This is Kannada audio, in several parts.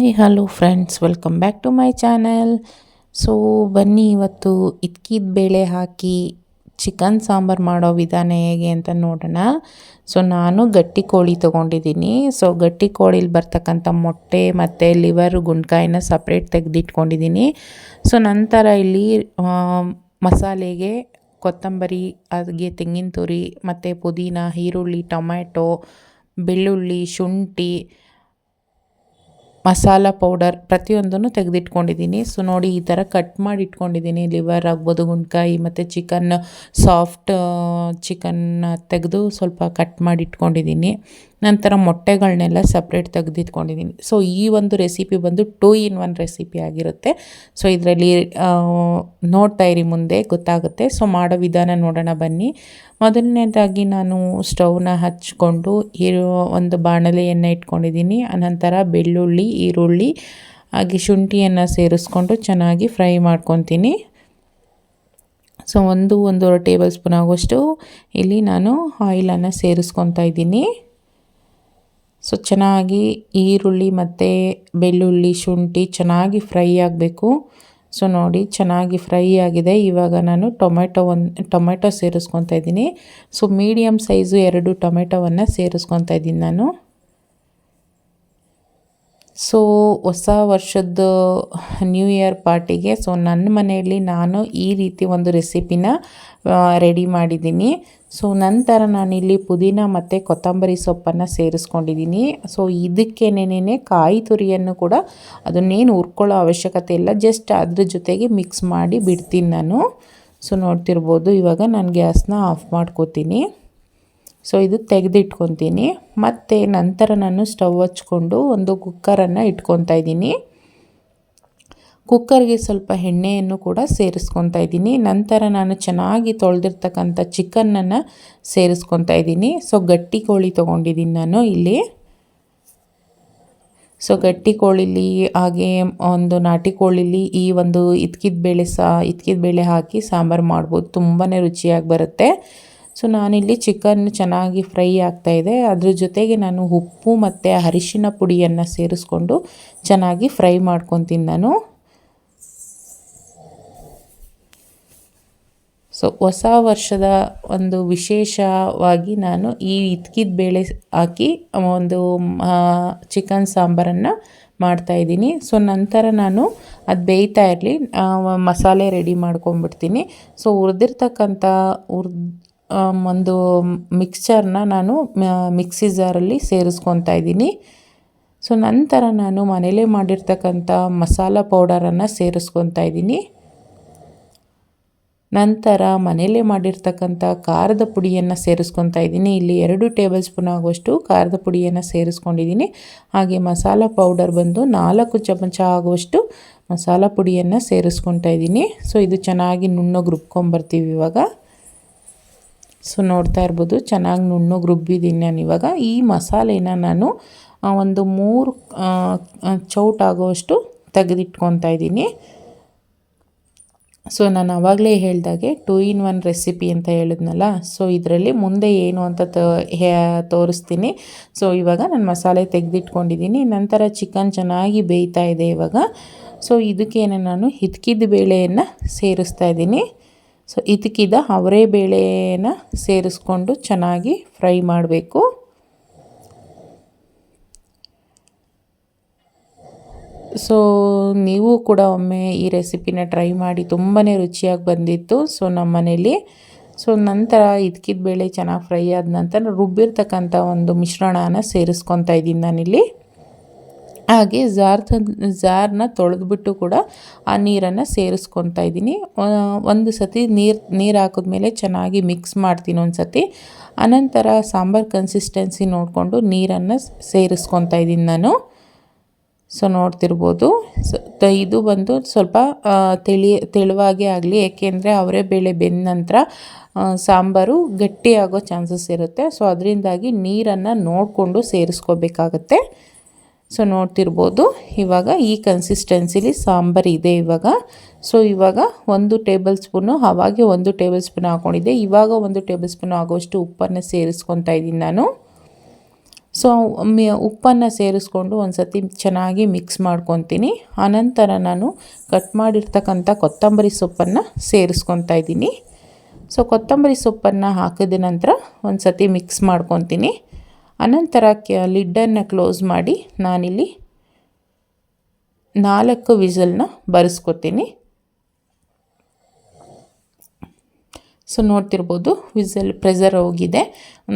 Hi hello friends, welcome back to my channel. So ಬನ್ನಿ ಇವತ್ತು ಇದ್ಕಿದ ಬೇಳೆ ಹಾಕಿ ಚಿಕನ್ ಸಾಂಬಾರು ಮಾಡೋ ವಿಧಾನ ಹೇಗೆ ಅಂತ ನೋಡೋಣ. ಸೊ ನಾನು ಗಟ್ಟಿ ಕೋಳಿ ತೊಗೊಂಡಿದ್ದೀನಿ. ಸೊ ಗಟ್ಟಿ ಕೋಳಿಲಿ ಬರ್ತಕ್ಕಂಥ ಮೊಟ್ಟೆ ಮತ್ತು ಲಿವರು ಗುಂಡ್ಕಾಯಿನ ಸಪ್ರೇಟ್ ತೆಗೆದಿಟ್ಕೊಂಡಿದ್ದೀನಿ. ಸೊ ನಂತರ ಇಲ್ಲಿ ಮಸಾಲೆಗೆ ಕೊತ್ತಂಬರಿ, ಹಾಗೆ ತೆಂಗಿನ ತುರಿ ಮತ್ತು ಪುದೀನ, ಈರುಳ್ಳಿ, ಟೊಮ್ಯಾಟೊ, ಬೆಳ್ಳುಳ್ಳಿ, ಶುಂಠಿ, ಮಸಾಲ ಪೌಡರ್ ಪ್ರತಿಯೊಂದನ್ನು ತೆಗೆದಿಟ್ಕೊಂಡಿದ್ದೀನಿ. ಸೊ ನೋಡಿ, ಈ ಥರ ಕಟ್ ಮಾಡಿ ಇಟ್ಕೊಂಡಿದ್ದೀನಿ. ಲಿವರ್ ಆಗ್ಬೋದು, ಗುಂಡ್ಕಾಯಿ ಮತ್ತು ಸಾಫ್ಟ್ ಚಿಕನ್ ತೆಗೆದು ಸ್ವಲ್ಪ ಕಟ್ ಮಾಡಿ ಇಟ್ಕೊಂಡಿದ್ದೀನಿ. ನಂತರ ಮೊಟ್ಟೆಗಳನ್ನೆಲ್ಲ ಸಪ್ರೇಟ್ ತೆಗೆದಿಟ್ಕೊಂಡಿದ್ದೀನಿ. ಸೊ ಈ ಒಂದು ರೆಸಿಪಿ ಬಂದು 2 in 1 ರೆಸಿಪಿ ಆಗಿರುತ್ತೆ. ಸೊ ಇದರಲ್ಲಿ ನೋಡ್ತಾ ಇರಿ, ಮುಂದೆ ಗೊತ್ತಾಗುತ್ತೆ. ಸೊ ಮಾಡೋ ವಿಧಾನ ನೋಡೋಣ ಬನ್ನಿ. ಮೊದಲನೇದಾಗಿ ನಾನು ಸ್ಟವ್ನ ಹಚ್ಕೊಂಡು ಒಂದು ಬಾಣಲೆಯನ್ನು ಇಟ್ಕೊಂಡಿದ್ದೀನಿ. ಅನಂತರ ಬೆಳ್ಳುಳ್ಳಿ, ಈರುಳ್ಳಿ ಹಾಗೆ ಶುಂಠಿಯನ್ನು ಸೇರಿಸ್ಕೊಂಡು ಚೆನ್ನಾಗಿ ಫ್ರೈ ಮಾಡ್ಕೊತೀನಿ. ಸೊ 1-1.5 ಟೇಬಲ್ ಸ್ಪೂನ್ ಆಗುವಷ್ಟು ಇಲ್ಲಿ ನಾನು ಆಯಿಲನ್ನು ಸೇರಿಸ್ಕೊತಾ ಇದ್ದೀನಿ. ಸೊ ಚೆನ್ನಾಗಿ ಈರುಳ್ಳಿ ಮತ್ತು ಬೆಳ್ಳುಳ್ಳಿ, ಶುಂಠಿ ಚೆನ್ನಾಗಿ ಫ್ರೈ ಆಗಬೇಕು. ಸೊ ನೋಡಿ, ಚೆನ್ನಾಗಿ ಫ್ರೈ ಆಗಿದೆ. ಇವಾಗ ನಾನು ಟೊಮೆಟೊ ಸೇರಿಸ್ಕೊತಾ ಇದ್ದೀನಿ. ಸೊ ಮೀಡಿಯಮ್ ಸೈಜು 2 ಟೊಮೆಟೊವನ್ನು ಸೇರಿಸ್ಕೊತಾ ಇದ್ದೀನಿ ನಾನು. ಸೊ ಹೊಸ ವರ್ಷದ ನ್ಯೂ ಇಯರ್ ಪಾರ್ಟಿಗೆ ಸೊ ನನ್ನ ಮನೆಯಲ್ಲಿ ನಾನು ಈ ರೀತಿ ಒಂದು ರೆಸಿಪಿನ ರೆಡಿ ಮಾಡಿದ್ದೀನಿ. ಸೊ ನಂತರ ನಾನಿಲ್ಲಿ ಪುದೀನ ಮತ್ತು ಕೊತ್ತಂಬರಿ ಸೊಪ್ಪನ್ನು ಸೇರಿಸ್ಕೊಂಡಿದ್ದೀನಿ. ಸೊ ಇದಕ್ಕೇನೇನೇ ಕಾಯಿ ತುರಿಯನ್ನು ಕೂಡ ಅದನ್ನೇನು ಹುರ್ಕೊಳ್ಳೋ ಅವಶ್ಯಕತೆ ಇಲ್ಲ, ಜಸ್ಟ್ ಅದ್ರ ಜೊತೆಗೆ ಮಿಕ್ಸ್ ಮಾಡಿ ಬಿಡ್ತೀನಿ ನಾನು. ಸೊ ನೋಡ್ತಿರ್ಬೋದು, ಇವಾಗ ನಾನು ಗ್ಯಾಸ್ನ ಆಫ್ ಮಾಡ್ಕೋತೀನಿ. ಸೊ ಇದು ತೆಗೆದಿಟ್ಕೊತೀನಿ. ಮತ್ತು ನಂತರ ನಾನು ಸ್ಟವ್ ಹಚ್ಕೊಂಡು ಒಂದು ಕುಕ್ಕರನ್ನು ಇಟ್ಕೊತಾ ಇದ್ದೀನಿ. ಕುಕ್ಕರ್ಗೆ ಸ್ವಲ್ಪ ಎಣ್ಣೆಯನ್ನು ಕೂಡ ಸೇರಿಸ್ಕೊತಾ ಇದ್ದೀನಿ. ನಂತರ ನಾನು ಚೆನ್ನಾಗಿ ತೊಳೆದಿರ್ತಕ್ಕಂಥ ಚಿಕನ್ನನ್ನು ಸೇರಿಸ್ಕೊತಾ ಇದ್ದೀನಿ. ಸೊ ಗಟ್ಟಿ ಕೋಳಿ ತೊಗೊಂಡಿದ್ದೀನಿ ನಾನು ಇಲ್ಲಿ. ಸೊ ಗಟ್ಟಿ ಕೋಳಿಲಿ ಹಾಗೆ ಒಂದು ನಾಟಿ ಕೋಳಿಲಿ ಈ ಒಂದು ಇದ್ಕಿದ ಬೇಳೆ ಹಾಕಿ ಸಾಂಬಾರು ಮಾಡ್ಬೋದು, ತುಂಬಾ ರುಚಿಯಾಗಿ ಬರುತ್ತೆ. ಸೊ ನಾನಿಲ್ಲಿ ಚಿಕನ್ ಚೆನ್ನಾಗಿ ಫ್ರೈ ಆಗ್ತಾಯಿದೆ. ಅದ್ರ ಜೊತೆಗೆ ನಾನು ಉಪ್ಪು ಮತ್ತು ಅರಿಶಿನ ಪುಡಿಯನ್ನು ಸೇರಿಸ್ಕೊಂಡು ಚೆನ್ನಾಗಿ ಫ್ರೈ ಮಾಡ್ಕೊತೀನಿ ನಾನು. ಸೊ ಹೊಸ ವರ್ಷದ ಒಂದು ವಿಶೇಷವಾಗಿ ನಾನು ಈ ಇದ್ಕಿದ ಬೇಳೆ ಹಾಕಿ ಒಂದು ಚಿಕನ್ ಸಾಂಬಾರನ್ನು ಮಾಡ್ತಾಯಿದ್ದೀನಿ. ಸೊ ನಂತರ ನಾನು ಅದು ಬೇಯ್ತಾ ಇರಲಿ, ಮಸಾಲೆ ರೆಡಿ ಮಾಡ್ಕೊಂಬಿಡ್ತೀನಿ. ಸೊ ಹುರಿದಿರ್ತಕ್ಕಂಥ ಒಂದು ಮಿಕ್ಸ್ಚರ್ನ ನಾನು ಮಿಕ್ಸಿ ಜಾರಲ್ಲಿ ಸೇರಿಸ್ಕೊತಾ ಇದ್ದೀನಿ. ಸೊ ನಂತರ ನಾನು ಮನೇಲೇ ಮಾಡಿರ್ತಕ್ಕಂಥ ಮಸಾಲ ಪೌಡರನ್ನು ಸೇರಿಸ್ಕೊತಾ ಇದ್ದೀನಿ. ನಂತರ ಮನೇಲೇ ಮಾಡಿರ್ತಕ್ಕಂಥ ಖಾರದ ಪುಡಿಯನ್ನು ಸೇರಿಸ್ಕೊತಾ ಇದ್ದೀನಿ. ಇಲ್ಲಿ 2 ಟೇಬಲ್ ಸ್ಪೂನ್ ಆಗುವಷ್ಟು ಖಾರದ ಪುಡಿಯನ್ನು ಸೇರಿಸ್ಕೊಂಡಿದ್ದೀನಿ. ಹಾಗೆ ಮಸಾಲ ಪೌಡರ್ ಬಂದು 4 ಚಮಚ ಆಗುವಷ್ಟು ಮಸಾಲ ಪುಡಿಯನ್ನು ಸೇರಿಸ್ಕೊತಾ ಇದ್ದೀನಿ. ಸೊ ಇದು ಚೆನ್ನಾಗಿ ನುಣ್ಣಗೆ ರುಬ್ಕೊಂಬರ್ತೀವಿ ಇವಾಗ. ಸೊ ನೋಡ್ತಾ ಇರ್ಬೋದು, ಚೆನ್ನಾಗಿ ನುಣ್ಣಗೆ ರುಬ್ಬಿದ್ದೀನಿ ನಾನು ಇವಾಗ. ಈ ಮಸಾಲೆನ ನಾನು ಒಂದು 3 ಚೌಟ್ ಆಗೋವಷ್ಟು ತೆಗೆದಿಟ್ಕೊತಾ ಇದ್ದೀನಿ. ಸೊ ನಾನು ಆವಾಗಲೇ ಹೇಳಿದಾಗೆ 2 in 1 ರೆಸಿಪಿ ಅಂತ ಹೇಳಿದ್ನಲ್ಲ, ಸೊ ಇದರಲ್ಲಿ ಮುಂದೆ ಏನು ಅಂತ ತೋರಿಸ್ತೀನಿ. ಸೊ ಇವಾಗ ನಾನು ಮಸಾಲೆ ತೆಗೆದಿಟ್ಕೊಂಡಿದ್ದೀನಿ. ನಂತರ ಚಿಕನ್ ಚೆನ್ನಾಗಿ ಬೇಯ್ತಾ ಇದೆ ಇವಾಗ. ಸೊ ಇದಕ್ಕೇನೆ ನಾನು ಇದ್ಕಿದ ಬೇಳೆಯನ್ನು ಸೇರಿಸ್ತಾ ಇದ್ದೀನಿ. ಸೊ ಇದಕ್ಕಿದ ಅವರೇ ಬೇಳೆನ ಸೇರಿಸ್ಕೊಂಡು ಚೆನ್ನಾಗಿ ಫ್ರೈ ಮಾಡಬೇಕು. ಸೊ ನೀವು ಕೂಡ ಒಮ್ಮೆ ಈ ರೆಸಿಪಿನ ಟ್ರೈ ಮಾಡಿ, ತುಂಬಾ ರುಚಿಯಾಗಿ ಬಂದಿತ್ತು ಸೊ ನಮ್ಮ ಮನೇಲಿ. ಸೊ ನಂತರ ಇದ್ಕಿದ ಬೇಳೆ ಚೆನ್ನಾಗಿ ಫ್ರೈ ಆದ ನಂತರ ರುಬ್ಬಿರ್ತಕ್ಕಂಥ ಒಂದು ಮಿಶ್ರಣನ ಸೇರಿಸ್ಕೊತಾ ಇದ್ದೀನಿ ನಾನಿಲ್ಲಿ. ಹಾಗೆ ಜಾರ್ನ ತೊಳೆದ್ಬಿಟ್ಟು ಕೂಡ ಆ ನೀರನ್ನು ಸೇರಿಸ್ಕೊತಾ ಇದ್ದೀನಿ. ಒಂದು ಸತಿ ನೀರು ಹಾಕಿದ್ಮೇಲೆ ಚೆನ್ನಾಗಿ ಮಿಕ್ಸ್ ಮಾಡ್ತೀನಿ ಒಂದು ಸತಿ. ಅನಂತರ ಸಾಂಬಾರು ಕನ್ಸಿಸ್ಟೆನ್ಸಿ ನೋಡಿಕೊಂಡು ನೀರನ್ನು ಸೇರಿಸ್ಕೊತಾ ಇದ್ದೀನಿ ನಾನು. ಸೊ ನೋಡ್ತಿರ್ಬೋದು, ಇದು ಬಂದು ಸ್ವಲ್ಪ ತೆಳುವಾಗೇ ಆಗಲಿ, ಏಕೆಂದರೆ ಅವರೇ ಬೇಳೆ ಬೆಂದ ನಂತರ ಸಾಂಬಾರು ಗಟ್ಟಿಯಾಗೋ ಚಾನ್ಸಸ್ ಇರುತ್ತೆ. ಸೊ ಅದರಿಂದಾಗಿ ನೀರನ್ನು ನೋಡಿಕೊಂಡು ಸೇರಿಸ್ಕೋಬೇಕಾಗತ್ತೆ. ಸೊ ನೋಡ್ತಿರ್ಬೋದು, ಇವಾಗ ಈ ಕನ್ಸಿಸ್ಟೆನ್ಸಿಲಿ ಸಾಂಬಾರು ಇದೆ ಇವಾಗ. ಸೊ ಇವಾಗ 1 ಟೇಬಲ್ ಸ್ಪೂನು, ಅವಾಗೆ 1 ಟೇಬಲ್ ಸ್ಪೂನ್ ಹಾಕ್ಕೊಂಡಿದ್ದೆ, ಇವಾಗ 1 ಟೇಬಲ್ ಸ್ಪೂನ್ ಆಗೋಷ್ಟು ಉಪ್ಪನ್ನು ಸೇರಿಸ್ಕೊತಾ ಇದ್ದೀನಿ ನಾನು. ಸೊ ಉಪ್ಪನ್ನು ಸೇರಿಸ್ಕೊಂಡು ಒಂದು ಸತಿ ಚೆನ್ನಾಗಿ ಮಿಕ್ಸ್ ಮಾಡ್ಕೊತೀನಿ. ಆನಂತರ ನಾನು ಕಟ್ ಮಾಡಿರ್ತಕ್ಕಂಥ ಕೊತ್ತಂಬರಿ ಸೊಪ್ಪನ್ನು ಸೇರಿಸ್ಕೊತಾ ಇದ್ದೀನಿ. ಸೊ ಕೊತ್ತಂಬರಿ ಸೊಪ್ಪನ್ನು ಹಾಕಿದ ನಂತರ ಒಂದು ಸತಿ ಮಿಕ್ಸ್ ಮಾಡ್ಕೊತೀನಿ. ಅನಂತರ ಲಿಡ್ಡನ್ನು ಕ್ಲೋಸ್ ಮಾಡಿ ನಾನಿಲ್ಲಿ 4 ವಿಸಲ್ನ ಬರೆಸ್ಕೊತೀನಿ. ಸೊ ನೋಡ್ತಿರ್ಬೋದು ಪ್ರೆಷರ್ ಹೋಗಿದೆ.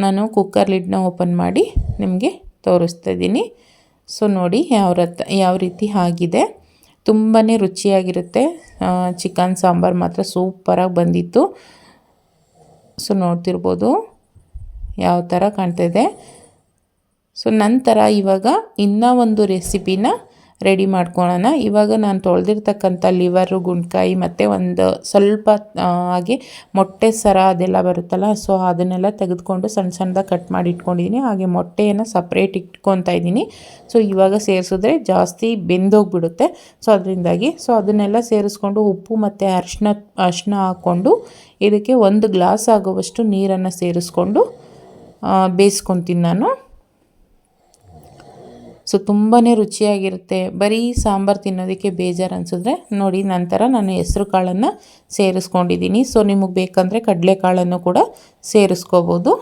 ನಾನು ಕುಕ್ಕರ್ ಲಿಡ್ನ ಓಪನ್ ಮಾಡಿ ನಿಮಗೆ ತೋರಿಸ್ತಾ ಇದ್ದೀನಿ. ಸೊ ನೋಡಿ ಯಾವ ರೀತಿ ಆಗಿದೆ. ತುಂಬಾ ರುಚಿಯಾಗಿರುತ್ತೆ. ಚಿಕನ್ ಸಾಂಬಾರು ಮಾತ್ರ ಸೂಪರಾಗಿ ಬಂದಿತ್ತು. ಸೊ ನೋಡ್ತಿರ್ಬೋದು ಯಾವ ಥರ ಕಾಣ್ತಾಯಿದೆ. ಸೊ ನಂತರ ಇವಾಗ ಇನ್ನೂ ಒಂದು ರೆಸಿಪಿನ ರೆಡಿ ಮಾಡ್ಕೊಳ್ಳೋಣ. ಇವಾಗ ನಾನು ತೊಳೆದಿರ್ತಕ್ಕಂಥ ಲಿವರು, ಗುಂಡ್ಕಾಯಿ ಮತ್ತು ಒಂದು ಸ್ವಲ್ಪ ಹಾಗೆ ಮೊಟ್ಟೆ ಸರ ಅದೆಲ್ಲ ಬರುತ್ತಲ್ಲ, ಸೊ ಅದನ್ನೆಲ್ಲ ತೆಗೆದುಕೊಂಡು ಸಣ್ಣ ಸಣ್ಣದಾಗಿ ಕಟ್ ಮಾಡಿ ಇಟ್ಕೊಂಡಿದ್ದೀನಿ. ಹಾಗೆ ಮೊಟ್ಟೆಯನ್ನು ಸಪ್ರೇಟ್ ಇಟ್ಕೊತಾ ಇದ್ದೀನಿ. ಸೊ ಇವಾಗ ಸೇರಿಸಿದ್ರೆ ಜಾಸ್ತಿ ಬೆಂದೋಗ್ಬಿಡುತ್ತೆ. ಸೊ ಅದರಿಂದಾಗಿ ಅದನ್ನೆಲ್ಲ ಸೇರಿಸ್ಕೊಂಡು ಉಪ್ಪು ಮತ್ತು ಅರಿಶಿನ ಹಾಕ್ಕೊಂಡು ಇದಕ್ಕೆ 1 ಗ್ಲಾಸ್ ಆಗುವಷ್ಟು ನೀರನ್ನು ಸೇರಿಸ್ಕೊಂಡು ಬೇಯಿಸ್ಕೊತೀನಿ ನಾನು. ಸೊ ತುಂಬಾ ರುಚಿಯಾಗಿರುತ್ತೆ. ಬರೀ ಸಾಂಬಾರು ತಿನ್ನೋದಕ್ಕೆ ಬೇಜಾರು ಅನಿಸಿದ್ರೆ ನೋಡಿ, ನಂತರ ನಾನು ಹೆಸರು ಕಾಳನ್ನು ಸೇರಿಸ್ಕೊಂಡಿದ್ದೀನಿ. ಸೊ ನಿಮಗೆ ಬೇಕಂದರೆ ಕಡಲೆಕಾಳನ್ನು ಕೂಡ ಸೇರಿಸ್ಕೋಬೋದು.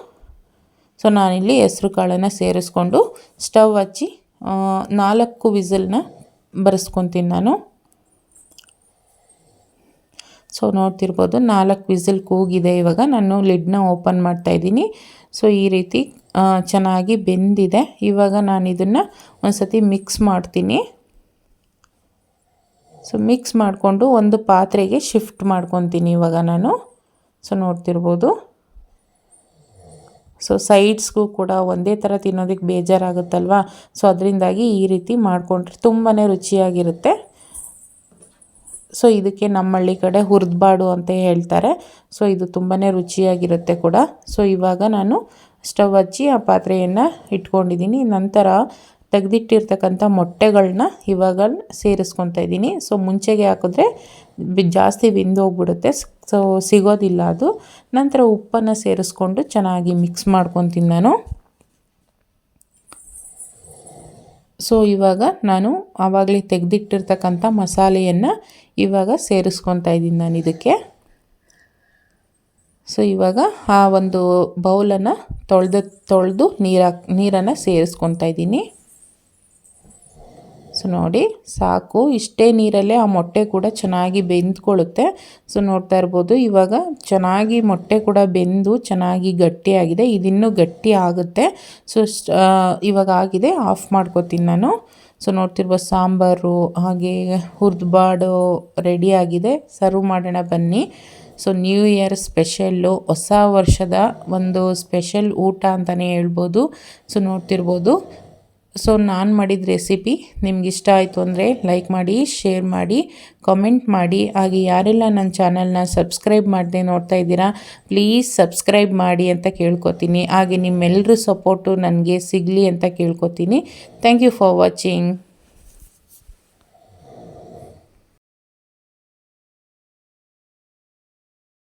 ಸೊ ನಾನಿಲ್ಲಿ ಹೆಸರು ಕಾಳನ್ನು ಸೇರಿಸ್ಕೊಂಡು ಸ್ಟವ್ ಹಚ್ಚಿ 4 ವಿಸಲ್ನ ಬರೆಸ್ಕೊತೀನಿ ನಾನು. ಸೊ ನೋಡ್ತಿರ್ಬೋದು 4 ವಿಸಲ್ ಕೂಗಿದೆ. ಇವಾಗ ನಾನು ಲಿಡ್ನ ಓಪನ್ ಮಾಡ್ತಾಯಿದ್ದೀನಿ. ಸೊ ಈ ರೀತಿ ಚೆನ್ನಾಗಿ ಬೆಂದಿದೆ. ಇವಾಗ ನಾನು ಇದನ್ನು ಒಂದು ಸತಿ ಮಿಕ್ಸ್ ಮಾಡ್ತೀನಿ. ಸೊ ಮಿಕ್ಸ್ ಮಾಡಿಕೊಂಡು ಒಂದು ಪಾತ್ರೆಗೆ ಶಿಫ್ಟ್ ಮಾಡ್ಕೊತೀನಿ ಇವಾಗ ನಾನು. ಸೊ ನೋಡ್ತಿರ್ಬೋದು. ಸೊ ಸೈಡ್ಸ್ಗೂ ಕೂಡ ಒಂದೇ ಥರ ತಿನ್ನೋದಕ್ಕೆ ಬೇಜಾರಾಗುತ್ತಲ್ವ. ಸೊ ಅದರಿಂದಾಗಿ ಈ ರೀತಿ ಮಾಡಿಕೊಂಡ್ರೆ ತುಂಬಾ ರುಚಿಯಾಗಿರುತ್ತೆ. ಸೊ ಇದಕ್ಕೆ ನಮ್ಮ ಹಳ್ಳಿ ಕಡೆ ಹುರಿದ್ಬಾಡು ಅಂತ ಹೇಳ್ತಾರೆ. ಸೊ ಇದು ತುಂಬಾ ರುಚಿಯಾಗಿರುತ್ತೆ ಕೂಡ. ಸೊ ಇವಾಗ ನಾನು ಸ್ಟವ್ ಹಚ್ಚಿ ಆ ಪಾತ್ರೆಯನ್ನು ಇಟ್ಕೊಂಡಿದ್ದೀನಿ. ನಂತರ ತೆಗೆದಿಟ್ಟಿರ್ತಕ್ಕಂಥ ಮೊಟ್ಟೆಗಳನ್ನ ಇವಾಗ ಸೇರಿಸ್ಕೊತಾ ಇದ್ದೀನಿ. ಸೊ ಮುಂಚೆಗೆ ಹಾಕಿದ್ರೆ ಜಾಸ್ತಿ ಬೆಂದೋಗ್ಬಿಡುತ್ತೆ. ಸೊ ಸಿಗೋದಿಲ್ಲ ಅದು. ನಂತರ ಉಪ್ಪನ್ನು ಸೇರಿಸ್ಕೊಂಡು ಚೆನ್ನಾಗಿ ಮಿಕ್ಸ್ ಮಾಡ್ಕೊತೀನಿ ನಾನು. ಸೊ ಇವಾಗ ನಾನು ಆವಾಗಲೇ ತೆಗೆದಿಟ್ಟಿರ್ತಕ್ಕಂಥ ಮಸಾಲೆಯನ್ನು ಇವಾಗ ಸೇರಿಸ್ಕೊತಾ ಇದ್ದೀನಿ ನಾನು ಇದಕ್ಕೆ. ಸೊ ಇವಾಗ ಆ ಒಂದು ಬೌಲನ್ನು ತೊಳೆದು ನೀರನ್ನು ಸೇರಿಸ್ಕೊತಾ ಇದ್ದೀನಿ. ಸೊ ನೋಡಿ ಸಾಕು, ಇಷ್ಟೇ ನೀರಲ್ಲೇ ಆ ಮೊಟ್ಟೆ ಕೂಡ ಚೆನ್ನಾಗಿ ಬೆಂದ್ಕೊಳ್ಳುತ್ತೆ. ಸೊ ನೋಡ್ತಾ ಇರ್ಬೋದು ಇವಾಗ ಚೆನ್ನಾಗಿ ಮೊಟ್ಟೆ ಕೂಡ ಬೆಂದು ಚೆನ್ನಾಗಿ ಗಟ್ಟಿಯಾಗಿದೆ. ಇದಿನ್ನೂ ಗಟ್ಟಿ ಆಗುತ್ತೆ. ಸೊ ಇವಾಗ ಆಗಿದೆ, ಆಫ್ ಮಾಡ್ಕೊತೀನಿ ನಾನು. ಸೊ ನೋಡ್ತಿರ್ಬೋದು ಸಾಂಬಾರು ಹಾಗೆ ಹುರಿದ್ಬಾಡು ರೆಡಿಯಾಗಿದೆ. ಸರ್ವ್ ಮಾಡೋಣ ಬನ್ನಿ. ಸೊ ನ್ಯೂ ಇಯರ್ ಸ್ಪೆಷಲ್ಲು, ಹೊಸ ವರ್ಷದ ಒಂದು ಸ್ಪೆಷಲ್ ಊಟ ಅಂತಲೇ ಹೇಳ್ಬೋದು. ಸೊ ನೋಡ್ತಿರ್ಬೋದು. ಸೊ ನಾನು ಮಾಡಿದ ರೆಸಿಪಿ ನಿಮ್ಗೆ ಇಷ್ಟ ಆಯಿತು ಅಂದರೆ ಲೈಕ್ ಮಾಡಿ, ಶೇರ್ ಮಾಡಿ, ಕಮೆಂಟ್ ಮಾಡಿ. ಹಾಗೆ ಯಾರೆಲ್ಲ ನನ್ನ ಚಾನಲ್ನ ಸಬ್ಸ್ಕ್ರೈಬ್ ಮಾಡದೆ ನೋಡ್ತಾ ಇದ್ದೀರಾ ಪ್ಲೀಸ್ ಸಬ್ಸ್ಕ್ರೈಬ್ ಮಾಡಿ ಅಂತ ಕೇಳ್ಕೊತೀನಿ. ಹಾಗೆ ನಿಮ್ಮೆಲ್ಲರ ಸಪೋರ್ಟು ನನಗೆ ಸಿಗಲಿ ಅಂತ ಕೇಳ್ಕೊತೀನಿ. Thank you for watching.